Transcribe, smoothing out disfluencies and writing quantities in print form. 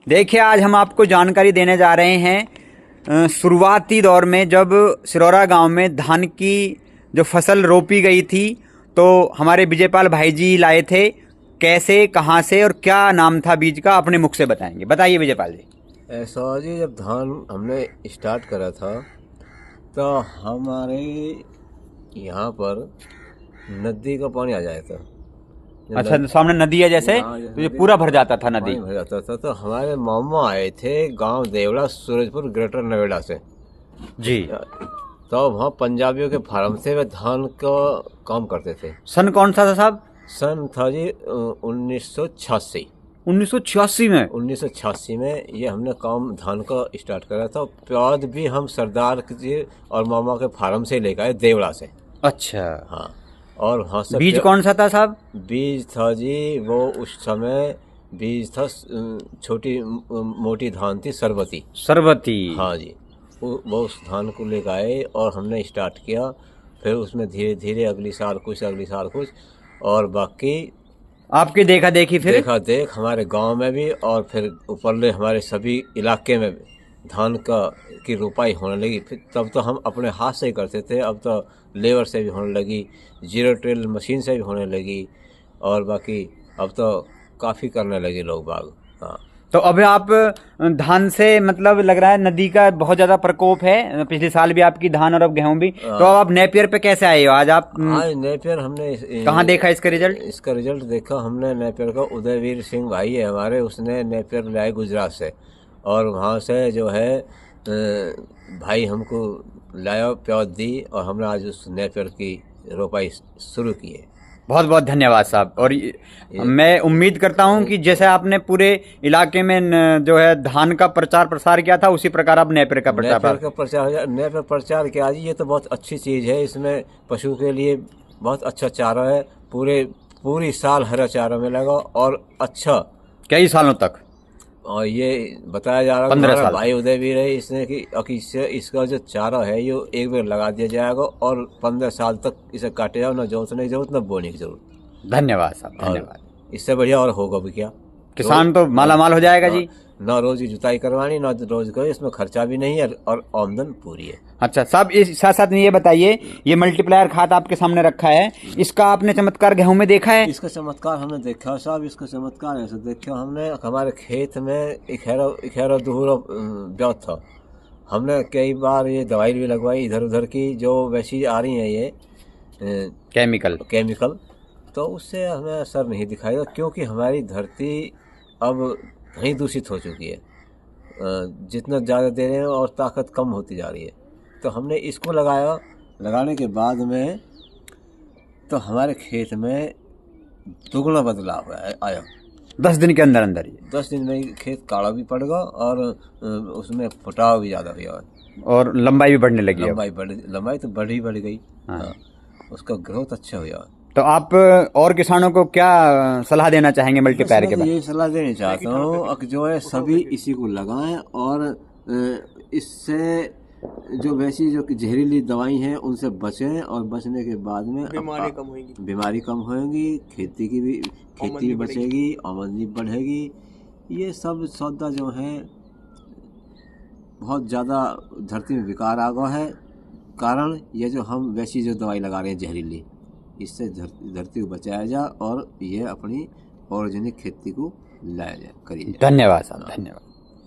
देखिए, आज हम आपको जानकारी देने जा रहे हैं शुरुआती दौर में जब सिरौरा गांव में धान की जो फसल रोपी गई थी, तो हमारे विजयपाल भाई जी लाए थे। कैसे, कहां से और क्या नाम था बीज का, अपने मुख से बताएंगे। बताइए विजयपाल जी। ऐसा जी, जब धान हमने स्टार्ट करा था तो हमारे यहाँ पर नदी का पानी आ जाया था। अच्छा, तो सामने नदी है जैसे, तो ये पूरा भर जाता था नदी। पानी भर जाता था। तो हमारे मामा आए थे गांव देवड़ा, सूरजपुर, ग्रेटर नोएडा से जी। तो वहाँ पंजाबियों के फार्म से वे धान का काम करते थे। सन कौन सा था साहब? सन था जी 1986। 1986 में? 1986 में ये हमने काम धान का स्टार्ट करा था। प्याज भी हम सरदार जी और मामा के फार्म से लेकर आए, देवड़ा से। अच्छा। हाँ, और वहाँ से बीज कौन सा था साहब? बीज था जी, वो उस समय बीज था छोटी मोटी धान थी, सरबती। सरबती। हाँ जी, वो उस धान को लेकर आए और हमने स्टार्ट किया। फिर उसमें धीरे धीरे अगली साल कुछ और बाकी आपकी देखा देखी फिर? देखा देख हमारे गांव में भी और फिर ऊपरले हमारे सभी इलाके में भी धान की रोपाई होने लगी। फिर तब तो हम अपने हाथ से ही करते थे, अब तो लेबर से भी होने लगी, जीरो टिल मशीन से भी होने लगी, और बाकी अब तो काफ़ी करने लगे लोग बाग। हाँ, तो अभी आप धान से, मतलब लग रहा है नदी का बहुत ज़्यादा प्रकोप है। पिछले साल भी आपकी धान और अब गेहूं भी। तो अब आप नेपियर पे कैसे आए हो आज आप? आज नेपियर हमने कहाँ देखा इसका रिजल्ट? इसका रिजल्ट देखा हमने नेपियर का। उदयवीर सिंह भाई है हमारे, उसने नेपियर लाए गुजरात से, और वहाँ से जो है भाई हमको लाया, प्याज दी, और हमने आज उस नेपियर की रोपाई शुरू की है। बहुत बहुत धन्यवाद साहब। और मैं उम्मीद करता हूं कि जैसे आपने पूरे इलाके में जो है धान का प्रचार प्रसार किया था, उसी प्रकार आप नेपियर का नेपियर प्रचार किया जी। ये तो बहुत अच्छी चीज़ है, इसमें पशु के लिए बहुत अच्छा चारा है। पूरी साल हरा चारा मिलेगा और अच्छा कई सालों तक। और ये बताया जा रहा है 15 साल भाई उदयवीर है इसने कि इसका जो चारा है ये एक बार लगा दिया जाएगा और 15 साल तक इसे काटे जाओ, ना जोतने की जरूरत ना बोने की जरूरत। धन्यवाद साहब, धन्यवाद। इससे बढ़िया और होगा भी क्या? किसान तो माला माल हो जाएगा जी। ना रोज की जुताई करवानी, ना रोज का, इसमें खर्चा भी नहीं है और आमदन पूरी है। अच्छा साहब, इस साथ साथ में ये बताइए, ये मल्टीप्लायर खाद आपके सामने रखा है, इसका आपने चमत्कार गेहूं में देखा है? इसका चमत्कार हमने देखा साहब, इसका चमत्कार ऐसे देखा हमने। हमारे खेत में इखेरा दुहरा ब्याज था। हमने कई बार ये दवाई भी लगवाई इधर उधर की, जो वैसी आ रही हैं ये केमिकल, तो उससे हमें असर नहीं दिखाएगा, क्योंकि हमारी धरती अब कहीं दूषित हो चुकी है। जितना ज़्यादा दे रहे हैं और ताकत कम होती जा रही है। तो हमने इसको लगाया, लगाने के बाद में तो हमारे खेत में दुगना बदलाव आया। 10 दिन के अंदर अंदर ही? 10 दिन में ही खेत काला भी पड़ गया और उसमें फुटाव भी ज़्यादा हुआ और लंबाई भी बढ़ने लगी। लंबाई तो बढ़ गई। हाँ, उसका ग्रोथ अच्छा हुआ। तो आप और किसानों को क्या सलाह देना चाहेंगे मल्टीप्लायर के बारे में? ये सलाह देना चाहता हूँ कि जो है सभी इसी को लगाएं, और इससे जो वैसी जो जहरीली दवाई हैं उनसे बचें, और बचने के बाद में बीमारी कम होगी, खेती भी बचेगी, आमदनी बढ़ेगी। ये सब सौदा जो है बहुत ज़्यादा धरती में विकार आ गया है, कारण ये जो हम वैसी जो दवाई लगा रहे हैं जहरीली, इससे धरती को बचाया जाए और ये अपनी ऑर्गेनिक खेती को लाया जाए, करिए। धन्यवाद साहब, धन्यवाद।